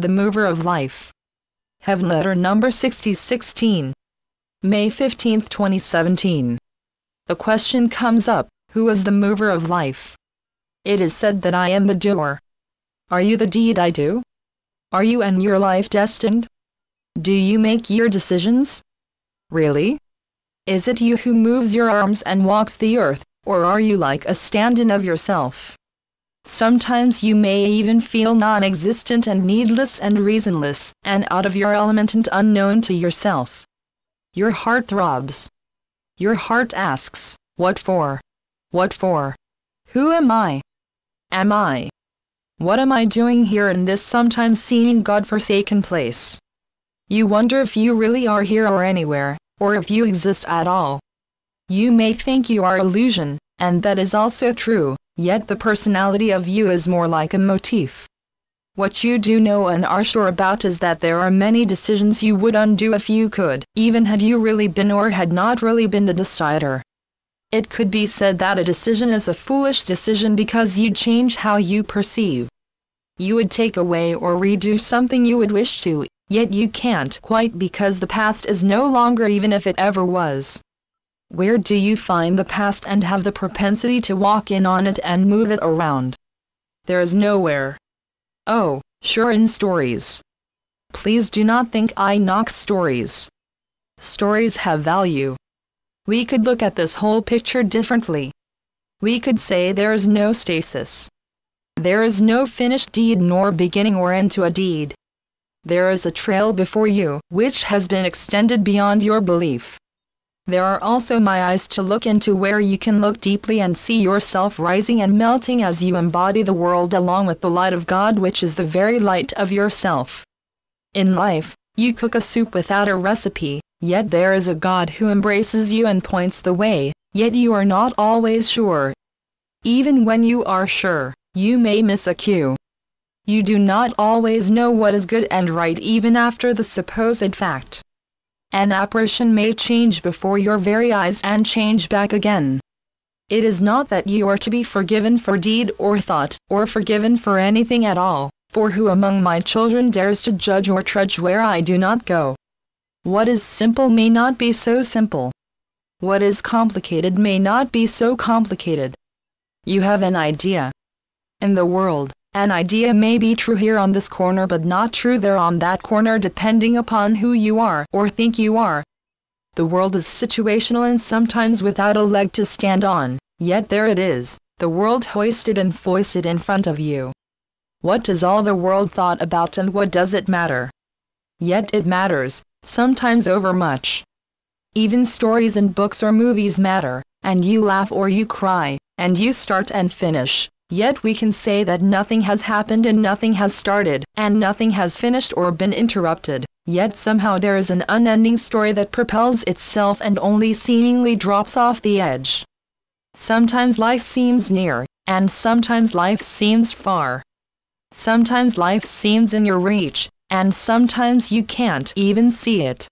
the mover of life. Heavenletter number 6016. May 15, 2017. The question comes up, who is the mover of life? It is said that I am the doer. Are you the deed I do? Are you and your life destined? Do you make your decisions? Really? Is it you who moves your arms and walks the earth, or are you like a stand-in of yourself? Sometimes you may even feel non-existent and needless and reasonless, and out of your element and unknown to yourself. Your heart throbs. Your heart asks, what for? What for? Who am I? Am I? What am I doing here in this sometimes seeming God-forsaken place? You wonder if you really are here or anywhere, or if you exist at all. You may think you are illusion, and that is also true, yet the personality of you is more like a motif. What you do know and are sure about is that there are many decisions you would undo if you could, even had you really been or had not really been the decider. It could be said that a decision is a foolish decision because you change how you perceive. You would take away or redo something you would wish to, yet you can't quite because the past is no longer even if it ever was. Where do you find the past and have the propensity to walk in on it and move it around? There is nowhere. Oh, sure, in stories. Please do not think I knock stories. Stories have value. We could look at this whole picture differently. We could say there is no stasis. There is no finished deed nor beginning or end to a deed. There is a trail before you, which has been extended beyond your belief. There are also my eyes to look into where you can look deeply and see yourself rising and melting as you embody the world along with the light of God, which is the very light of yourself. In life, you cook a soup without a recipe, yet there is a God who embraces you and points the way, yet you are not always sure. Even when you are sure, you may miss a cue. You do not always know what is good and right even after the supposed fact. An apparition may change before your very eyes and change back again. It is not that you are to be forgiven for deed or thought, or forgiven for anything at all, for who among my children dares to judge or trudge where I do not go? What is simple may not be so simple. What is complicated may not be so complicated. You have an idea. In the world, an idea may be true here on this corner but not true there on that corner depending upon who you are or think you are. The world is situational and sometimes without a leg to stand on, yet there it is, the world hoisted and foisted in front of you. What does all the world thought about and what does it matter? Yet it matters, sometimes overmuch. Even stories and books or movies matter, and you laugh or you cry, and you start and finish. Yet we can say that nothing has happened and nothing has started, and nothing has finished or been interrupted, yet somehow there is an unending story that propels itself and only seemingly drops off the edge. Sometimes life seems near, and sometimes life seems far. Sometimes life seems in your reach, and sometimes you can't even see it.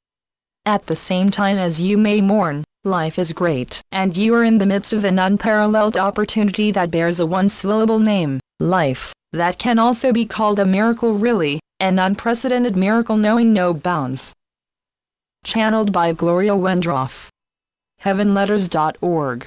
At the same time as you may mourn, life is great, and you are in the midst of an unparalleled opportunity that bears a one-syllable name, life, that can also be called a miracle, really, an unprecedented miracle knowing no bounds. Channeled by Gloria Wendroff. Heavenletters.org